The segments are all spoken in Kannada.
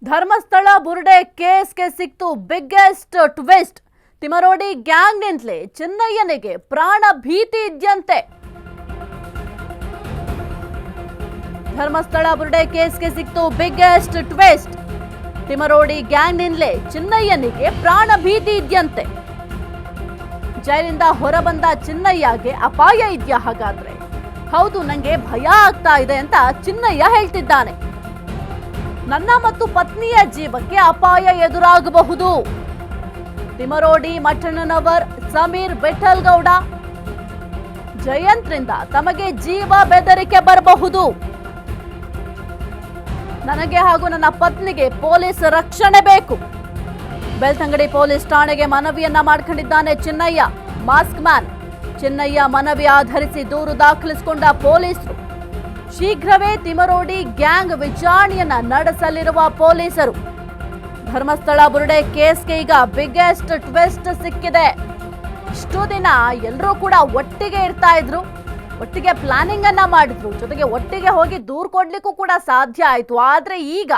ಧರ್ಮಸ್ಥಳ ಬುರುಡೆ ಕೇಸ್ಗೆ ಸಿಕ್ತು ಬಿಗ್ಗೆಸ್ಟ್ ಟ್ವಿಸ್ಟ್. ತಿಮರೋಡಿ ಗ್ಯಾಂಗ್ನಿಂದಲೇ ಚಿನ್ನಯ್ಯನಿಗೆ ಪ್ರಾಣ ಭೀತಿ ಇದ್ಯಂತೆ. ಧರ್ಮಸ್ಥಳ ಬುರುಡೆ ಕೇಸ್ಗೆ ಸಿಕ್ತು ಬಿಗ್ಗೆಸ್ಟ್ ಟ್ವಿಸ್ಟ್. ತಿಮರೋಡಿ ಗ್ಯಾಂಗ್ನಿಂದಲೇ ಚಿನ್ನಯ್ಯನಿಗೆ ಪ್ರಾಣ ಭೀತಿ ಇದ್ಯಂತೆ. ಜೈಲಿಂದ ಹೊರಬಂದ ಚಿನ್ನಯ್ಯಗೆ ಅಪಾಯ ಇದೆಯಾ? ಹಾಗಾದ್ರೆ ಹೌದು, ನಂಗೆ ಭಯ ಆಗ್ತಾ ಇದೆ ಅಂತ ಚಿನ್ನಯ್ಯ ಹೇಳ್ತಿದ್ದಾನೆ. ನನ್ನ ಮತ್ತು ಪತ್ನಿಯ ಜೀವಕ್ಕೆ ಅಪಾಯ ಎದುರಾಗಬಹುದು. ತಿಮರೋಡಿ ಮಠಣ್ಣನವರ್ ಸಮೀರ್ ವಿಠಲ್ಗೌಡ ಜಯಂತ್ರಿಂದ ತಮಗೆ ಜೀವ ಬೆದರಿಕೆ ಬರಬಹುದು. ನನಗೆ ಹಾಗೂ ನನ್ನ ಪತ್ನಿಗೆ ಪೊಲೀಸ್ ರಕ್ಷಣೆ ಬೇಕು. ಬೆಳ್ತಂಗಡಿ ಪೊಲೀಸ್ ಠಾಣೆಗೆ ಮನವಿಯನ್ನ ಮಾಡಿಕೊಂಡಿದ್ದಾನೆ ಚಿನ್ನಯ್ಯ. ಮಾಸ್ಕ್ ಮ್ಯಾನ್ ಚಿನ್ನಯ್ಯ ಮನವಿ ಆಧರಿಸಿ ದೂರು ದಾಖಲಿಸಿಕೊಂಡ ಪೊಲೀಸರು. ಶೀಘ್ರವೇ ತಿಮರೋಡಿ ಗ್ಯಾಂಗ್ ವಿಚಾರಣೆಯನ್ನ ನಡೆಸಲಿರುವ ಪೊಲೀಸರು. ಧರ್ಮಸ್ಥಳ ಬುರುಡೆ ಕೇಸ್ಗೆ ಈಗ ಬಿಗ್ಗೆಸ್ಟ್ ಟ್ವಿಸ್ಟ್ ಸಿಕ್ಕಿದೆ. ಇಷ್ಟು ದಿನ ಎಲ್ಲರೂ ಕೂಡ ಒಟ್ಟಿಗೆ ಇರ್ತಾ ಇದ್ರು, ಒಟ್ಟಿಗೆ ಪ್ಲಾನಿಂಗ್ ಅನ್ನ ಮಾಡಿದ್ರು, ಜೊತೆಗೆ ಒಟ್ಟಿಗೆ ಹೋಗಿ ದೂರು ಕೊಡ್ಲಿಕ್ಕೂ ಕೂಡ ಸಾಧ್ಯ ಆಯ್ತು. ಆದ್ರೆ ಈಗ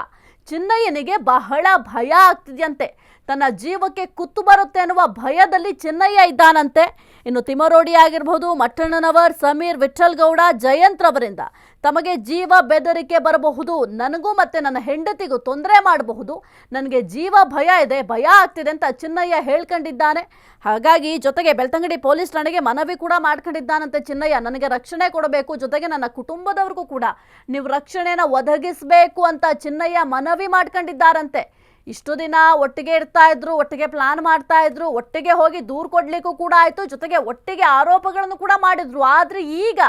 ಚಿನ್ನಯ್ಯನಿಗೆ ಬಹಳ ಭಯ ಆಗ್ತಿದ್ಯಂತೆ. ತನ್ನ ಜೀವಕ್ಕೆ ಕುತ್ತು ಬರುತ್ತೆ ಅನ್ನುವ ಭಯದಲ್ಲಿ ಚಿನ್ನಯ್ಯ ಇದ್ದಾನಂತೆ. ಇನ್ನು ತಿಮರೋಡಿ ಆಗಿರಬಹುದು, ಮಠಣ್ಣನವರ್, ಸಮೀರ್ ವಿಠಲ್ಗೌಡ, ಜಯಂತ್ ರವರಿಂದ ತಮಗೆ ಜೀವ ಬೆದರಿಕೆ ಬರಬಹುದು, ನನಗೂ ಮತ್ತೆ ನನ್ನ ಹೆಂಡತಿಗೂ ತೊಂದರೆ ಮಾಡಬಹುದು, ನನಗೆ ಜೀವ ಭಯ ಇದೆ, ಭಯ ಆಗ್ತಿದೆ ಅಂತ ಚಿನ್ನಯ್ಯ ಹೇಳ್ಕೊಂಡಿದ್ದಾನೆ. ಹಾಗಾಗಿ ಜೊತೆಗೆ ಬೆಳ್ತಂಗಡಿ ಪೊಲೀಸ್ ಠಾಣೆಗೆ ಮನವಿ ಕೂಡ ಮಾಡ್ಕೊಂಡಿದ್ದಾನಂತೆ ಚಿನ್ನಯ್ಯ. ನನಗೆ ರಕ್ಷಣೆ ಕೊಡಬೇಕು, ಜೊತೆಗೆ ನನ್ನ ಕುಟುಂಬದವ್ರಿಗೂ ಕೂಡ ನೀವು ರಕ್ಷಣೆನ ಒದಗಿಸಬೇಕು ಅಂತ ಚಿನ್ನಯ್ಯ ಮನವಿ ಮಾಡ್ಕೊಂಡಿದ್ದಾರಂತೆ. ಇಷ್ಟು ದಿನ ಒಟ್ಟಿಗೆ ಇರ್ತಾ ಇದ್ರು, ಒಟ್ಟಿಗೆ ಪ್ಲಾನ್ ಮಾಡ್ತಾ ಇದ್ರು, ಒಟ್ಟಿಗೆ ಹೋಗಿ ದೂರು ಕೊಡ್ಲಿಕ್ಕೂ ಕೂಡ ಆಯ್ತು, ಜೊತೆಗೆ ಒಟ್ಟಿಗೆ ಆರೋಪಗಳನ್ನು ಕೂಡ ಮಾಡಿದ್ರು. ಆದ್ರೆ ಈಗ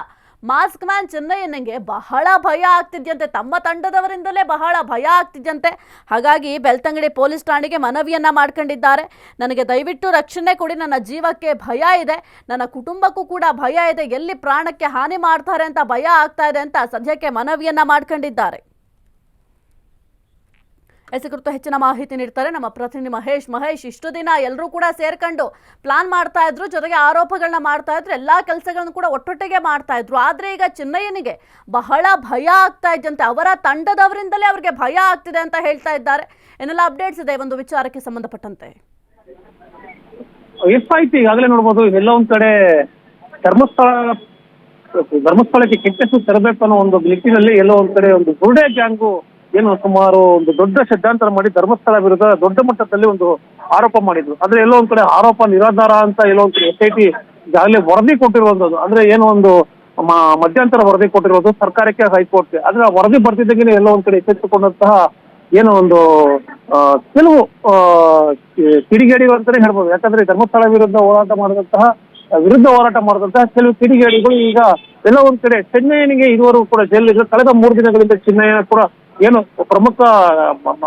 ಮಾಸ್ಕ್ ಮ್ಯಾನ್ ಚಿನ್ನಯ್ಯನಿಗೆ ಬಹಳ ಭಯ ಆಗ್ತಿದ್ಯಂತೆ. ತಮ್ಮ ತಂಡದವರಿಂದಲೇ ಬಹಳ ಭಯ ಆಗ್ತಿದ್ಯಂತೆ. ಹಾಗಾಗಿ ಬೆಳ್ತಂಗಡಿ ಪೊಲೀಸ್ ಠಾಣೆಗೆ ಮನವಿಯನ್ನ ಮಾಡ್ಕೊಂಡಿದ್ದಾರೆ. ನನಗೆ ದಯವಿಟ್ಟು ರಕ್ಷಣೆ ಕೊಡಿ, ನನ್ನ ಜೀವಕ್ಕೆ ಭಯ ಇದೆ, ನನ್ನ ಕುಟುಂಬಕ್ಕೂ ಕೂಡ ಭಯ ಇದೆ, ಎಲ್ಲಿ ಪ್ರಾಣಕ್ಕೆ ಹಾನಿ ಮಾಡ್ತಾರೆ ಅಂತ ಭಯ ಆಗ್ತಾ ಇದೆ ಅಂತ ಸದ್ಯಕ್ಕೆ ಮನವಿಯನ್ನ ಮಾಡ್ಕೊಂಡಿದ್ದಾರೆ. ಈ ಕುರಿತು ಹೆಚ್ಚಿನ ಮಾಹಿತಿ ನೀಡ್ತಾರೆ ನಮ್ಮ ಪ್ರತಿನಿಧಿ ಮಹೇಶ್. ಇಷ್ಟು ದಿನ ಎಲ್ಲರೂ ಕೂಡ ಸೇರ್ಕೊಂಡು ಪ್ಲಾನ್ ಮಾಡ್ತಾ ಇದ್ರು, ಜೊತೆಗೆ ಆರೋಪಗಳನ್ನ ಮಾಡ್ತಾ ಇದ್ರು, ಎಲ್ಲಾ ಕೆಲಸಗಳನ್ನು ಕೂಡ ಒಟ್ಟೊಟ್ಟಿಗೆ ಮಾಡ್ತಾ ಇದ್ರು. ಆದ್ರೆ ಈಗ ಚಿನ್ನಯ್ಯನಿಗೆ ಬಹಳ ಭಯ ಆಗ್ತಾ ಇದ್ದಂತೆ, ಅವರ ತಂಡದವರಿಂದಲೇ ಅವರಿಗೆ ಭಯ ಆಗ್ತಿದೆ ಅಂತ ಹೇಳ್ತಾ ಇದ್ದಾರೆ. ಏನೆಲ್ಲ ಅಪ್ಡೇಟ್ಸ್ ಇದೆ ಒಂದು ವಿಚಾರಕ್ಕೆ ಸಂಬಂಧಪಟ್ಟಂತೆ? ಎಷ್ಟಾಯ್ತು ಈಗಾಗಲೇ ನೋಡ್ಬೋದು, ಎಲ್ಲ ಒಂದ್ ಕಡೆ ಧರ್ಮಸ್ಥಳಕ್ಕೆ ಕೆಟ್ಟಷ್ಟು ತರಬೇಕು ಅನ್ನೋ ಒಂದು ನಿಟ್ಟಿನಲ್ಲಿ ಎಲ್ಲೋ ಒಂದ್ ಕಡೆ ಒಂದು ಬುರುಡೆ ಗ್ಯಾಂಗು ಏನು ಸುಮಾರು ಒಂದು ದೊಡ್ಡ ಷಡ್ಯಂತರ ಮಾಡಿ ಧರ್ಮಸ್ಥಳ ವಿರುದ್ಧ ದೊಡ್ಡ ಮಟ್ಟದಲ್ಲಿ ಒಂದು ಆರೋಪ ಮಾಡಿದ್ರು. ಆದ್ರೆ ಎಲ್ಲೋ ಒಂದ್ ಕಡೆ ಆರೋಪ ನಿರಾಧಾರ ಅಂತ ಎಲ್ಲೋ ಒಂದ್ ಕಡೆ SIT ಈಗಾಗಲೇ ವರದಿ ಕೊಟ್ಟಿರುವಂತದ್ದು, ಅಂದ್ರೆ ಏನೋ ಒಂದು ಮಧ್ಯಂತರ ವರದಿ ಕೊಟ್ಟಿರೋದು ಸರ್ಕಾರಕ್ಕೆ, ಹೈಕೋರ್ಟ್ಗೆ. ಆದ್ರೆ ಆ ವರದಿ ಬರ್ತಿದ್ದಾಗೇನೆ ಎಲ್ಲೋ ಒಂದ್ ಕಡೆ ಎಚ್ಚೆತ್ತುಕೊಂಡಂತಹ ಏನೋ ಒಂದು ಕೆಲವು ಕಿಡಿಗೇಡಿಗಳು ಅಂತಾನೆ ಹೇಳ್ಬೋದು. ಯಾಕಂದ್ರೆ ಧರ್ಮಸ್ಥಳ ವಿರುದ್ಧ ಹೋರಾಟ ಮಾಡಿದಂತಹ ಕೆಲವು ಕಿಡಿಗೇಡಿಗಳು ಈಗ ಎಲ್ಲ ಒಂದ್ ಕಡೆ ಚಿನ್ನಯ್ಯನಿಗೆ ಇದುವರೆಗೂ ಕೂಡ ಜೈಲಿಗೆ ಕಳೆದ 3 ದಿನಗಳಿಂದ ಚಿನ್ನಯ್ಯ ಕೂಡ ಏನು ಪ್ರಮುಖ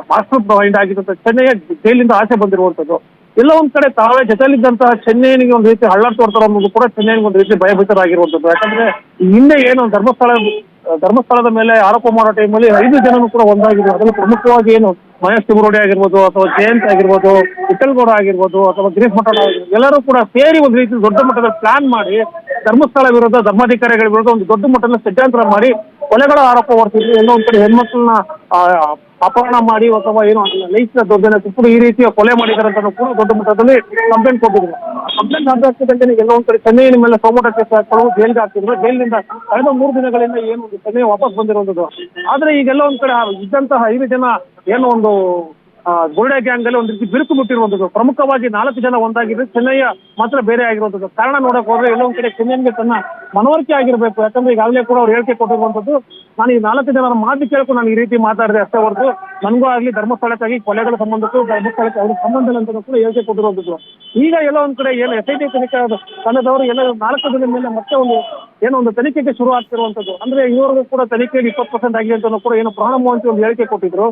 ಮಾಸ್ಟರ್ ಮೈಂಡ್ ಆಗಿದ್ದಂತ ಚಿನ್ನಯ್ಯ ಜೈಲಿಂದ ಆಚೆ ಬಂದಿರುವಂತದ್ದು. ಎಲ್ಲ ಒಂದ್ ಕಡೆ ತಾವೇ ಜೊತೆಲಿದ್ದಂತಹ ಚಿನ್ನಯ್ಯನಿಗೆ ಒಂದು ರೀತಿ ಹಳ್ಳ ತೋರ್ತಾರ ಅನ್ನೋದು ಕೂಡ ಚಿನ್ನಯ್ಯನಿಗೆ ಒಂದು ರೀತಿ ಭಯಭೀತರಾಗಿರುವಂತದ್ದು. ಯಾಕಂದ್ರೆ ಹಿಂದೆ ಏನು ಧರ್ಮಸ್ಥಳದ ಮೇಲೆ ಆರೋಪ ಮಾಡೋ ಟೈಮಲ್ಲಿ 5 ಜನನು ಕೂಡ ಒಂದಾಗಿದ್ರು. ಅದರಲ್ಲಿ ಪ್ರಮುಖವಾಗಿ ಏನು ಮಹೇಶ್ ತಿಮರೋಡಿ ಆಗಿರ್ಬೋದು, ಅಥವಾ ಜಯಂತ್ ಆಗಿರ್ಬೋದು, ವಿಠಲ್ಗೌಡ ಆಗಿರ್ಬೋದು, ಅಥವಾ ಗಿರೀಶ್ ಮಠಣ್ಣ ಆಗಿರ್ಬೋದು, ಎಲ್ಲರೂ ಕೂಡ ಸೇರಿ ಒಂದು ರೀತಿ ದೊಡ್ಡ ಮಟ್ಟದ ಪ್ಲಾನ್ ಮಾಡಿ ಧರ್ಮಸ್ಥಳ ವಿರುದ್ಧ, ಧರ್ಮಾಧಿಕಾರಿಗಳ ವಿರುದ್ಧ ಒಂದು ದೊಡ್ಡ ಮಟ್ಟದ ಷಡ್ಯಂತ್ರ ಮಾಡಿ ಕೊಲೆಗಳ ಆರೋಪ ಹೊರ್ತಿದ್ರು. ಎಲ್ಲೋ ಒಂದ್ ಕಡೆ ಹೆಣ್ಮಕ್ಳನ್ನ ಅಪಹರಣ ಮಾಡಿ ಅಥವಾ ಏನೋ ಲೈಂಗಿಕ ದೌರ್ಜನ್ಯ ತುಪ್ಪು ಈ ರೀತಿಯ ಕೊಲೆ ಮಾಡಿದ್ದಾರೆ ಅಂತ ಕೂಡ ದೊಡ್ಡ ಮಟ್ಟದಲ್ಲಿ ಕಂಪ್ಲೇಂಟ್ ಕೊಟ್ಟಿದ್ರು. ಕಂಪ್ಲೇಂಟ್ ಹಾಕಿದಂತೆ ಎಲ್ಲೋ ಒಂದ್ ಕಡೆ ಚೆನ್ನೈನ ಮೇಲೆ ಸೋಮೋಟ ಕೇಸ್ ಹಾಕೊಳ್ಳೋದು, ಜೈಲಿಗೆ ಹಾಕಿದ್ರು. ಜೈಲಿನಿಂದ ಕಳೆದ 3 ದಿನಗಳಿಂದ ಏನು ಒಂದು ಚೆನ್ನೈ ವಾಪಸ್ ಬಂದಿರುವಂತದ್ದು. ಆದ್ರೆ ಈಗೆಲ್ಲ ಒಂದ್ ಕಡೆ ಇದ್ದಂತಹ 5 ಜನ ಏನೋ ಒಂದು ಬುರುಡೆ ಗ್ಯಾಂಗ್ ಅಲ್ಲಿ ಒಂದು ರೀತಿ ಬಿರುಕು ಮುಟ್ಟಿರುವಂತದ್ದು. ಪ್ರಮುಖವಾಗಿ 4 ಜನ ಒಂದಾಗಿದ್ರೆ ಚೆನ್ನಯ್ಯ ಮಾತ್ರ ಬೇರೆ ಆಗಿರುವಂತದ್ದು. ಕಾರಣ ನೋಡಕ್ ಹೋದ್ರೆ ಎಲ್ಲೋ ಒಂದ್ ಕಡೆ ಚೆನ್ನಯ್ಯನಿಗೆ ತನ್ನ ಮನವರಿಕೆ ಆಗಿರ್ಬೇಕು. ಯಾಕಂದ್ರೆ ಈಗಾಗಲೇ ಕೂಡ ಅವ್ರು ಹೇಳಿಕೆ ಕೊಟ್ಟಿರುವಂತದ್ದು, ನಾನು ಈ 4 ಜನರ ಮಾತು ಕೇಳ್ಕೊಂಡು ನಾನು ಈ ರೀತಿ ಮಾತಾಡಿದೆ ಅಷ್ಟೇ ಹೊರತು ನನಗೂ ಆಗ್ಲಿ ಧರ್ಮಸ್ಥಳಕ್ಕಾಗಿ ಕೊಲೆಗಳ ಸಂಬಂಧಕ್ಕೂ ಧರ್ಮಸ್ಥಳಕ್ಕೆ ಅವ್ರ ಸಂಬಂಧ ಇಲ್ಲ ಅಂತ ಕೂಡ ಹೇಳಿಕೆ ಕೊಟ್ಟಿರುವಂತದ್ದು. ಈಗ ಎಲ್ಲೋ ಒಂದ್ ಕಡೆ ಏನು SIT ತನಿಖೆ ತಂಡದವರು ಎಲ್ಲ 4 ದಿನದ ಮೇಲೆ ಮತ್ತೆ ಒಂದು ತನಿಖೆಗೆ ಶುರು ಆಗ್ತಿರುವಂತದ್ದು. ಅಂದ್ರೆ ಇವರಿಗೂ ಕೂಡ ತನಿಖೆಯಲ್ಲಿ 20% ಆಗಿದೆ ಅಂತ ಕೂಡ ಏನು ಪ್ರಾಣ ಮೋಹಂತಿ ಒಂದು ಹೇಳಿಕೆ ಕೊಟ್ಟಿದ್ರು.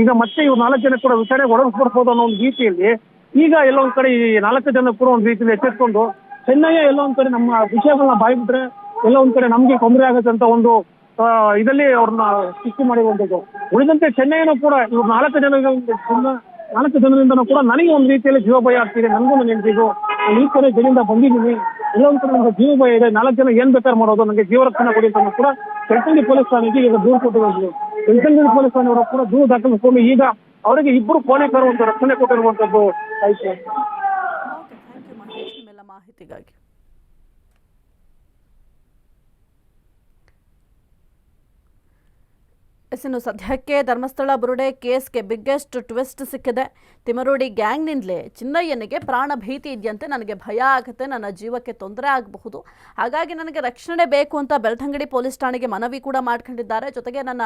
ಈಗ ಮತ್ತೆ ಇವ್ರು 4 ಜನ ಕೂಡ ವಿಚಾರಣೆ ಒಳಗಿಸ್ಬಿಡ್ಬೋದು ಅನ್ನೋ ಒಂದು ರೀತಿಯಲ್ಲಿ ಈಗ ಎಲ್ಲೋ ಒಂದ್ ಕಡೆ ಈ 4 ಜನ ಕೂಡ ಒಂದು ರೀತಿಯಲ್ಲಿ ಎಚ್ಚೆತ್ಕೊಂಡು ಚೆನ್ನಯ್ಯ ಎಲ್ಲೋ ಒಂದ್ ಕಡೆ ನಮ್ಮ ವಿಷಯಗಳನ್ನ ಬಾಯ್ಬಿಟ್ರೆ ಎಲ್ಲೋ ಒಂದ್ ಕಡೆ ನಮ್ಗೆ ತೊಂದರೆ ಆಗುತ್ತೆ ಅಂತ ಒಂದು ಇದರಲ್ಲಿ ಅವ್ರನ್ನ ಸೃಷ್ಟಿ ಮಾಡಿರುವಂತದ್ದು. ಉಳಿದಂತೆ ಚೆನ್ನಯ್ಯನೂ ಕೂಡ ಇವ್ರು 4 ಜನರಿಂದ ಕೂಡ ನನಗೆ ಒಂದು ರೀತಿಯಲ್ಲಿ ಜೀವ ಭಯ ಆಗ್ತಿದೆ, ನನಗೂ ನನ್ನ ಹೆಂಡತಿಗೂ ಈ ಕಡೆ ಜೈಲಿಂದ ಬಂದಿದ್ದೀನಿ, ಎಲ್ಲ ಒಂದ್ ಕಡೆ ನನಗೆ ಜೀವ ಭಯ ಇದೆ, 4 ಜನ ಏನ್ ಬೇಕಾದ್ರೆ ಮಾಡೋದು, ನನಗೆ ಜೀವ ರಕ್ಷಣೆ ಕೊಡಿ ಅಂತ ಕೂಡ ಬೆಳ್ತಂಗಡಿ ಪೊಲೀಸ್ ಠಾಣೆಗೆ ಈಗ ದೂರು ಕೊಟ್ಟಿರೋದು. ಬೆಳ್ತಂಗಡಿ ಪೊಲೀಸ್ ಠಾಣೆಯವರು ಕೂಡ ದೂರು ದಾಖಲಿಸಿಕೊಂಡು ಈಗ ಅವರಿಗೆ ಇಬ್ಬರು ಪೊಲೀಸರು ಒಂದು ರಕ್ಷಣೆ ಕೊಟ್ಟಿರುವಂತದ್ದು ಆಯ್ತು. ಓಕೆ, ಥ್ಯಾಂಕ್ ಯು ಮಹೇಶ್ ನಿಮ್ಮೆಲ್ಲ ಮಾಹಿತಿಗಾಗಿ. ಇನ್ನು ಸದ್ಯಕ್ಕೆ ಧರ್ಮಸ್ಥಳ ಬುರುಡೆ ಕೇಸ್ಗೆ ಬಿಗ್ಗೆಸ್ಟ್ ಟ್ವಿಸ್ಟ್ ಸಿಕ್ಕಿದೆ. ತಿಮರೋಡಿ ಗ್ಯಾಂಗ್ನಿಂದಲೇ ಚಿನ್ನಯ್ಯನಿಗೆ ಪ್ರಾಣ ಭೀತಿ ಇದೆಯಂತೆ. ನನಗೆ ಭಯ ಆಗುತ್ತೆ, ನನ್ನ ಜೀವಕ್ಕೆ ತೊಂದರೆ ಆಗಬಹುದು, ಹಾಗಾಗಿ ನನಗೆ ರಕ್ಷಣೆ ಬೇಕು ಅಂತ ಬೆಳ್ತಂಗಡಿ ಪೊಲೀಸ್ ಠಾಣೆಗೆ ಮನವಿ ಕೂಡ ಮಾಡ್ಕೊಂಡಿದ್ದಾರೆ. ಜೊತೆಗೆ ನನ್ನ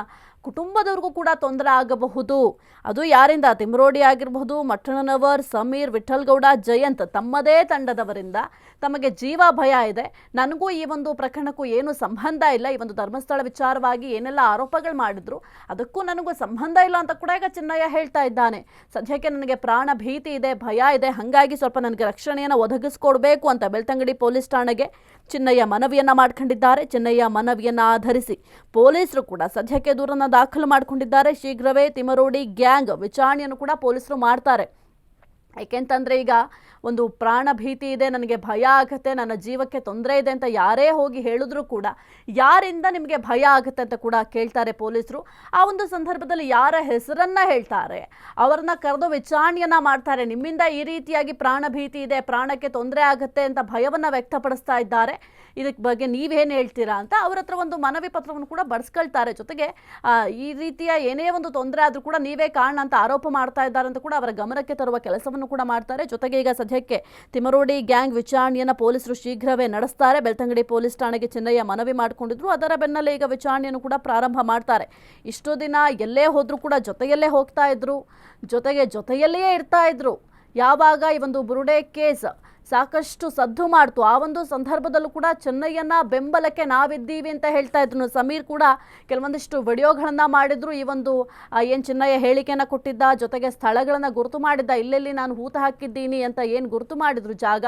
ಕುಟುಂಬದವ್ರಿಗೂ ಕೂಡ ತೊಂದರೆ ಆಗಬಹುದು. ಅದು ಯಾರಿಂದ? ತಿಮರೋಡಿ ಆಗಿರಬಹುದು, ಮಠಣ್ಣನವರ್, ಸಮೀರ್, ವಿಠಲ್ಗೌಡ, ಜಯಂತ್ ತಮ್ಮದೇ ತಂಡದವರಿಂದ ತಮಗೆ ಜೀವ ಭಯ ಇದೆ. ನನಗೂ ಈ ಒಂದು ಪ್ರಕರಣಕ್ಕೂ ಏನು ಸಂಬಂಧ ಇಲ್ಲ. ಈ ಒಂದು ಧರ್ಮಸ್ಥಳ ವಿಚಾರವಾಗಿ ಏನೆಲ್ಲ ಆರೋಪಗಳು ಮಾಡಿದ್ರು ಅದಕ್ಕೂ ನನಗೂ ಸಂಬಂಧ ಇಲ್ಲ ಅಂತ ಕೂಡ ಈಗ ಚಿನ್ನಯ್ಯ ಹೇಳ್ತಾ ಇದ್ದಾನೆ. ಸದ್ಯಕ್ಕೆ ನನಗೆ ಪ್ರಾಣ ಭೀತಿ ಇದೆ, ಭಯ ಇದೆ, ಹಾಗಾಗಿ ಸ್ವಲ್ಪ ನನಗೆ ರಕ್ಷಣೆಯನ್ನು ಒದಗಿಸ್ಕೊಡ್ಬೇಕು ಅಂತ ಬೆಳ್ತಂಗಡಿ ಪೊಲೀಸ್ ಠಾಣೆಗೆ ಚಿನ್ನಯ್ಯ ಮನವಿಯನ್ನ ಮಾಡ್ಕೊಂಡಿದ್ದಾರೆ. ಚಿನ್ನಯ್ಯ ಮನವಿಯನ್ನ ಆಧರಿಸಿ ಪೊಲೀಸರು ಕೂಡ ಸದ್ಯಕ್ಕೆ ದೂರನ್ನ ದಾಖಲು ಮಾಡಿಕೊಂಡಿದ್ದಾರೆ. ಶೀಘ್ರವೇ ತಿಮರೋಡಿ ಗ್ಯಾಂಗ್ ವಿಚಾರಣೆಯನ್ನು ಕೂಡ ಪೊಲೀಸರು ಮಾಡ್ತಾರೆ. ಏಕೆಂತಂದರೆ ಈಗ ಒಂದು ಪ್ರಾಣ ಭೀತಿ ಇದೆ, ನನಗೆ ಭಯ ಆಗುತ್ತೆ, ನನ್ನ ಜೀವಕ್ಕೆ ತೊಂದರೆ ಇದೆ ಅಂತ ಯಾರೇ ಹೋಗಿ ಹೇಳಿದ್ರು ಕೂಡ ಯಾರಿಂದ ನಿಮಗೆ ಭಯ ಆಗುತ್ತೆ ಅಂತ ಕೂಡ ಕೇಳ್ತಾರೆ ಪೊಲೀಸರು. ಆ ಒಂದು ಸಂದರ್ಭದಲ್ಲಿ ಯಾರ ಹೆಸರನ್ನ ಹೇಳ್ತಾರೆ ಅವರನ್ನ ಕರೆದು ವಿಚಾರಣೆಯನ್ನ ಮಾಡ್ತಾರೆ. ನಿಮ್ಮಿಂದ ಈ ರೀತಿಯಾಗಿ ಪ್ರಾಣ ಭೀತಿ ಇದೆ, ಪ್ರಾಣಕ್ಕೆ ತೊಂದರೆ ಆಗುತ್ತೆ ಅಂತ ಭಯವನ್ನು ವ್ಯಕ್ತಪಡಿಸ್ತಾ ಇದ್ದಾರೆ, ಇದಕ್ಕೆ ಬಗ್ಗೆ ನೀವೇನು ಹೇಳ್ತೀರಾ ಅಂತ ಅವ್ರ ಹತ್ರ ಒಂದು ಮನವಿ ಪತ್ರವನ್ನು ಕೂಡ ಬರೆಸ್ಕೊಳ್ತಾರೆ. ಜೊತೆಗೆ ಈ ರೀತಿಯ ಏನೇ ಒಂದು ತೊಂದರೆ ಆದರೂ ಕೂಡ ನೀವೇ ಕಾರಣ ಅಂತ ಆರೋಪ ಮಾಡ್ತಾ ಇದ್ದಾರೆ ಅಂತ ಕೂಡ ಅವರ ಗಮನಕ್ಕೆ ತರುವ ಕೆಲಸವನ್ನು ಕೂಡ ಮಾಡ್ತಾರೆ. ಜೊತೆಗೆ ಈಗ ಸದ್ಯಕ್ಕೆ ತಿಮರೋಡಿ ಗ್ಯಾಂಗ್ ವಿಚಾರಣೆಯನ್ನು ಪೊಲೀಸರು ಶೀಘ್ರವೇ ನಡೆಸ್ತಾರೆ. ಬೆಳ್ತಂಗಡಿ ಪೊಲೀಸ್ ಠಾಣೆಗೆ ಚಿನ್ನಯ್ಯ ಮನವಿ ಮಾಡಿಕೊಂಡಿದ್ರು. ಅದರ ಬೆನ್ನಲ್ಲೇ ಈಗ ವಿಚಾರಣೆಯನ್ನು ಕೂಡ ಪ್ರಾರಂಭ ಮಾಡ್ತಾರೆ. ಇಷ್ಟು ದಿನ ಎಲ್ಲೇ ಹೋದರೂ ಕೂಡ ಜೊತೆಯಲ್ಲೇ ಹೋಗ್ತಾ ಇದ್ರು, ಜೊತೆಯಲ್ಲಿಯೇ ಇರ್ತಾ ಇದ್ರು. ಯಾವಾಗ ಈ ಒಂದು ಬುರುಡೆ ಕೇಸ್ ಸಾಕಷ್ಟು ಸದ್ದು ಮಾಡ್ತು ಆ ಒಂದು ಸಂದರ್ಭದಲ್ಲೂ ಕೂಡ ಚಿನ್ನಯ್ಯನ ಬೆಂಬಲಕ್ಕೆ ನಾವಿದ್ದೀವಿ ಅಂತ ಹೇಳ್ತಾ ಇದ್ರು. ಸಮೀರ್ ಕೂಡ ಕೆಲವೊಂದಿಷ್ಟು ವಿಡಿಯೋಗಳನ್ನು ಮಾಡಿದ್ರು. ಈ ಒಂದು ಏನು ಚಿನ್ನಯ್ಯ ಹೇಳಿಕೆಯನ್ನು ಕೊಟ್ಟಿದ್ದ, ಜೊತೆಗೆ ಸ್ಥಳಗಳನ್ನು ಗುರುತು ಮಾಡಿದ್ದ, ಇಲ್ಲೆಲ್ಲಿ ನಾನು ಹೂತ ಹಾಕಿದ್ದೀನಿ ಅಂತ ಏನು ಗುರುತು ಮಾಡಿದ್ರು ಜಾಗ,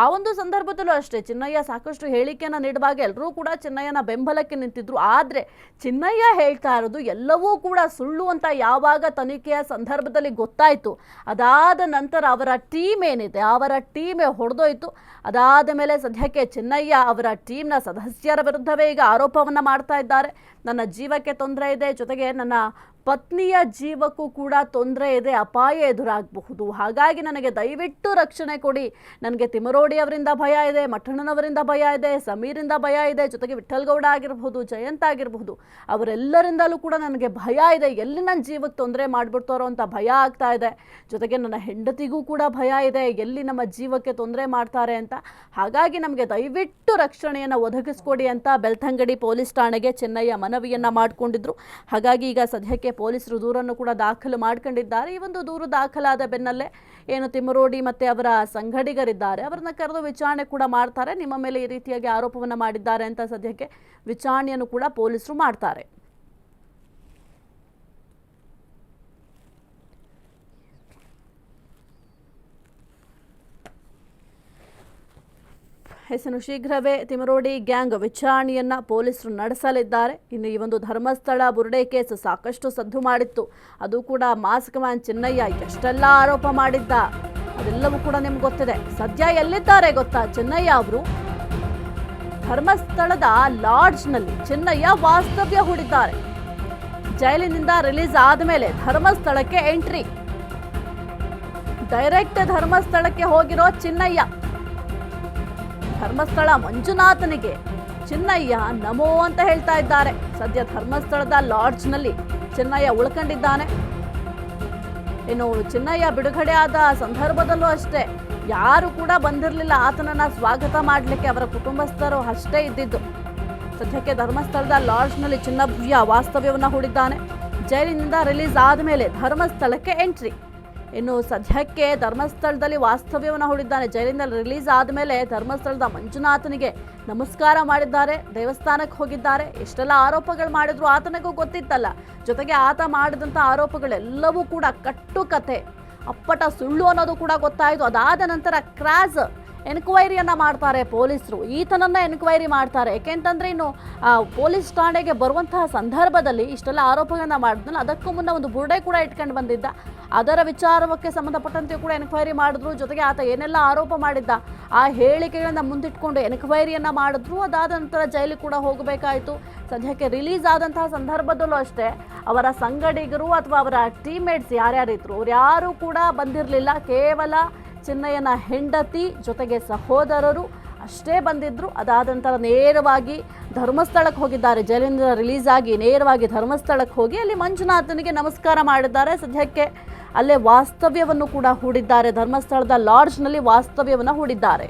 ಆ ಒಂದು ಸಂದರ್ಭದಲ್ಲೂ ಅಷ್ಟೇ ಚಿನ್ನಯ್ಯ ಸಾಕಷ್ಟು ಹೇಳಿಕೆಯನ್ನು ನೀಡುವಾಗ ಎಲ್ಲರೂ ಕೂಡ ಚಿನ್ನಯ್ಯನ ಬೆಂಬಲಕ್ಕೆ ನಿಂತಿದ್ರು. ಆದರೆ ಚಿನ್ನಯ್ಯ ಹೇಳ್ತಾ ಇರೋದು ಎಲ್ಲವೂ ಕೂಡ ಸುಳ್ಳು ಅಂತ ಯಾವಾಗ ತನಿಖೆಯ ಸಂದರ್ಭದಲ್ಲಿ ಗೊತ್ತಾಯಿತು, ಅದಾದ ನಂತರ ಅವರ ಟೀಮ್ ಏನಿದೆ ಅವರ ಟೀಮೇ ಹೊಡೆದೋಯ್ತು. ಅದಾದ ಮೇಲೆ ಸದ್ಯಕ್ಕೆ ಚಿನ್ನಯ್ಯ ಅವರ ಟೀಮ್ನ ಸದಸ್ಯರ ವಿರುದ್ಧವೇ ಈಗ ಆರೋಪವನ್ನು ಮಾಡ್ತಾ ಇದ್ದಾರೆ. ನನ್ನ ಜೀವಕ್ಕೆ ತೊಂದರೆ ಇದೆ, ಜೊತೆಗೆ ನನ್ನ ಪತ್ನಿಯ ಜೀವಕ್ಕೂ ಕೂಡ ತೊಂದರೆ ಇದೆ, ಅಪಾಯ ಎದುರಾಗಬಹುದು, ಹಾಗಾಗಿ ನನಗೆ ದಯವಿಟ್ಟು ರಕ್ಷಣೆ ಕೊಡಿ. ನನಗೆ ತಿಮರೋಡಿ ಅವರಿಂದ ಭಯ ಇದೆ, ಮಠಣ್ಣನವರಿಂದ ಭಯ ಇದೆ, ಸಮೀರಿಂದ ಭಯ ಇದೆ, ಜೊತೆಗೆ ವಿಠಲ್ಗೌಡ ಆಗಿರಬಹುದು, ಜಯಂತ್ ಆಗಿರಬಹುದು, ಅವರೆಲ್ಲರಿಂದಲೂ ಕೂಡ ನನಗೆ ಭಯ ಇದೆ. ಎಲ್ಲಿ ನನ್ನ ಜೀವಕ್ಕೆ ತೊಂದರೆ ಮಾಡಿಬಿಡ್ತಾರೋ ಅಂತ ಭಯ ಆಗ್ತಾ ಇದೆ. ಜೊತೆಗೆ ನನ್ನ ಹೆಂಡತಿಗೂ ಕೂಡ ಭಯ ಇದೆ, ಎಲ್ಲಿ ನಮ್ಮ ಜೀವಕ್ಕೆ ತೊಂದರೆ ಮಾಡ್ತಾರೆ ಅಂತ. ಹಾಗಾಗಿ ನಮಗೆ ದಯವಿಟ್ಟು ರಕ್ಷಣೆಯನ್ನು ಒದಗಿಸ್ಕೊಡಿ ಅಂತ ಬೆಳ್ತಂಗಡಿ ಪೊಲೀಸ್ ಠಾಣೆಗೆ ಚಿನ್ನಯ್ಯ ಮನವಿಯನ್ನು ಮಾಡಿಕೊಂಡಿದ್ರು. ಹಾಗಾಗಿ ಈಗ ಸದ್ಯಕ್ಕೆ ಪೊಲೀಸರು ದೂರನ್ನು ಕೂಡ ದಾಖಲು ಮಾಡ್ಕೊಂಡಿದ್ದಾರೆ. ಈ ಒಂದು ದೂರು ದಾಖಲಾದ ಬೆನ್ನಲ್ಲೇ ಏನು ತಿಮರೋಡಿ ಮತ್ತು ಅವರ ಸಂಗಡಿಗರಿದ್ದಾರೆ ಅವರನ್ನ ಕರೆದು ವಿಚಾರಣೆ ಕೂಡ ಮಾಡ್ತಾರೆ. ನಿಮ್ಮ ಮೇಲೆ ಈ ರೀತಿಯಾಗಿ ಆರೋಪವನ್ನು ಮಾಡಿದ್ದಾರೆ ಅಂತ ಸದ್ಯಕ್ಕೆ ವಿಚಾರಣೆಯನ್ನು ಕೂಡ ಪೊಲೀಸರು ಮಾಡ್ತಾರೆ. ಹೆಸರು ಶೀಘ್ರವೇ ತಿಮರೋಡಿ ಗ್ಯಾಂಗ್ ವಿಚಾರಣೆಯನ್ನ ಪೊಲೀಸರು ನಡೆಸಲಿದ್ದಾರೆ. ಇನ್ನು ಈ ಒಂದು ಧರ್ಮಸ್ಥಳ ಬುರುಡೆ ಕೇಸ್ ಸಾಕಷ್ಟು ಸದ್ದು ಮಾಡಿತ್ತು. ಅದು ಕೂಡ ಮಾಸ್ಕ್ ಮ್ಯಾನ್ ಚಿನ್ನಯ್ಯ ಎಷ್ಟೆಲ್ಲ ಆರೋಪ ಮಾಡಿದ್ದ ಅದೆಲ್ಲವೂ ಕೂಡ ನಿಮ್ಗೆ ಗೊತ್ತಿದೆ. ಸದ್ಯ ಎಲ್ಲಿದ್ದಾರೆ ಗೊತ್ತಾ? ಚಿನ್ನಯ್ಯ ಅವರು ಧರ್ಮಸ್ಥಳದ ಲಾಡ್ಜ್ನಲ್ಲಿ ಚಿನ್ನಯ್ಯ ವಾಸ್ತವ್ಯ ಹೂಡಿದ್ದಾರೆ. ಜೈಲಿನಿಂದ ರಿಲೀಸ್ ಆದಮೇಲೆ ಧರ್ಮಸ್ಥಳಕ್ಕೆ ಎಂಟ್ರಿ, ಡೈರೆಕ್ಟ್ ಧರ್ಮಸ್ಥಳಕ್ಕೆ ಹೋಗಿರೋ ಚಿನ್ನಯ್ಯ. ಧರ್ಮಸ್ಥಳ ಮಂಜುನಾಥನಿಗೆ ಚಿನ್ನಯ್ಯ ನಮೋ ಅಂತ ಹೇಳ್ತಾ ಇದ್ದಾರೆ. ಸದ್ಯ ಧರ್ಮಸ್ಥಳದ ಲಾಡ್ಜ್ನಲ್ಲಿ ಚಿನ್ನಯ್ಯ ಉಳ್ಕೊಂಡಿದ್ದಾನೆ. ಇನ್ನು ಚಿನ್ನಯ್ಯ ಬಿಡುಗಡೆ ಆದ ಸಂದರ್ಭದಲ್ಲೂ ಅಷ್ಟೇ ಯಾರು ಕೂಡ ಬಂದಿರಲಿಲ್ಲ ಆತನನ್ನ ಸ್ವಾಗತ ಮಾಡಲಿಕ್ಕೆ, ಅವರ ಕುಟುಂಬಸ್ಥರು ಅಷ್ಟೇ ಇದ್ದಿದ್ದು. ಸದ್ಯಕ್ಕೆ ಧರ್ಮಸ್ಥಳದ ಲಾಡ್ಜ್ನಲ್ಲಿ ಚಿನ್ನಯ್ಯ ವಾಸ್ತವ್ಯವನ್ನು ಹೂಡಿದ್ದಾನೆ. ಜೈಲಿನಿಂದ ರಿಲೀಸ್ ಆದಮೇಲೆ ಧರ್ಮಸ್ಥಳಕ್ಕೆ ಎಂಟ್ರಿ. ಇನ್ನು ಸದ್ಯಕ್ಕೆ ಧರ್ಮಸ್ಥಳದಲ್ಲಿ ವಾಸ್ತವ್ಯವನ್ನು ಹೂಡಿದ್ದಾನೆ. ಜೈಲಿಂದ ರಿಲೀಸ್ ಆದಮೇಲೆ ಧರ್ಮಸ್ಥಳದ ಮಂಜುನಾಥನಿಗೆ ನಮಸ್ಕಾರ ಮಾಡಿದ್ದಾರೆ, ದೇವಸ್ಥಾನಕ್ಕೆ ಹೋಗಿದ್ದಾರೆ. ಎಷ್ಟೆಲ್ಲ ಆರೋಪಗಳು ಮಾಡಿದ್ರು ಆತನಿಗೂ ಗೊತ್ತಿತ್ತಲ್ಲ. ಜೊತೆಗೆ ಆತ ಮಾಡಿದಂಥ ಆರೋಪಗಳೆಲ್ಲವೂ ಕೂಡ ಕಟ್ಟುಕತೆ, ಅಪ್ಪಟ ಸುಳ್ಳು ಅನ್ನೋದು ಕೂಡ ಗೊತ್ತಾಯಿತು. ಅದಾದ ನಂತರ ಕ್ರಾಸ್ ಎನ್ಕ್ವೈರಿಯನ್ನ ಮಾಡ್ತಾರೆ ಪೊಲೀಸರು. ಈತನನ್ನ ಎನ್ಕ್ವೈರಿ ಮಾಡ್ತಾರೆ. ಯಾಕೆಂತಂದ್ರೆ ಇನ್ನು ಪೊಲೀಸ್ ಠಾಣೆಗೆ ಬರುವಂತಹ ಸಂದರ್ಭದಲ್ಲಿ ಇಷ್ಟೆಲ್ಲ ಆರೋಪಗಳನ್ನ ಮಾಡಿದ್ನಲ್ಲ, ಅದಕ್ಕೂ ಮುನ್ನ ಒಂದು ಬುರುಡೆ ಕೂಡ ಇಟ್ಕೊಂಡು ಬಂದಿದ್ದ. ಅದರ ವಿಚಾರಕ್ಕೆ ಸಂಬಂಧಪಟ್ಟಂತೆ ಕೂಡ ಎನ್ಕ್ವೈರಿ ಮಾಡಿದ್ರು. ಜೊತೆಗೆ ಆತ ಏನೆಲ್ಲ ಆರೋಪ ಮಾಡಿದ್ದ ಆ ಹೇಳಿಕೆಗಳನ್ನ ಮುಂದಿಟ್ಕೊಂಡು ಎನ್ಕ್ವೈರಿಯನ್ನ ಮಾಡಿದ್ರು. ಅದಾದ ನಂತರ ಜೈಲಿಗೆ ಕೂಡ ಹೋಗಬೇಕಾಯಿತು. ಸದ್ಯಕ್ಕೆ ರಿಲೀಸ್ ಆದಂತಹ ಸಂದರ್ಭದಲ್ಲೂ ಅಷ್ಟೇ ಅವರ ಸಂಗಡಿಗರು ಅಥವಾ ಅವರ ಟೀಮ್ಮೇಟ್ಸ್ ಯಾರ್ಯಾರಿದ್ರು ಅವ್ರು ಯಾರೂ ಕೂಡ ಬಂದಿರಲಿಲ್ಲ. ಕೇವಲ ಚಿನ್ನಯ್ಯನ ಹೆಂಡತಿ ಜೊತೆಗೆ ಸಹೋದರರು ಅಷ್ಟೇ ಬಂದಿದ್ರು. ಅದಾದ ನಂತರ ನೇರವಾಗಿ ಧರ್ಮಸ್ಥಳಕ್ಕೆ ಹೋಗಿದ್ದಾರೆ. ಜೈಲಿನಿಂದ ರಿಲೀಸ್ ಆಗಿ ನೇರವಾಗಿ ಧರ್ಮಸ್ಥಳಕ್ಕೆ ಹೋಗಿ ಅಲ್ಲಿ ಮಂಜುನಾಥನಿಗೆ ನಮಸ್ಕಾರ ಮಾಡಿದ್ದಾರೆ. ಸದ್ಯಕ್ಕೆ ಅಲ್ಲೇ ವಾಸ್ತವ್ಯವನ್ನು ಕೂಡ ಹೂಡಿದ್ದಾರೆ. ಧರ್ಮಸ್ಥಳದ ಲಾಡ್ಜ್ನಲ್ಲಿ ವಾಸ್ತವ್ಯವನ್ನು ಹೂಡಿದ್ದಾರೆ.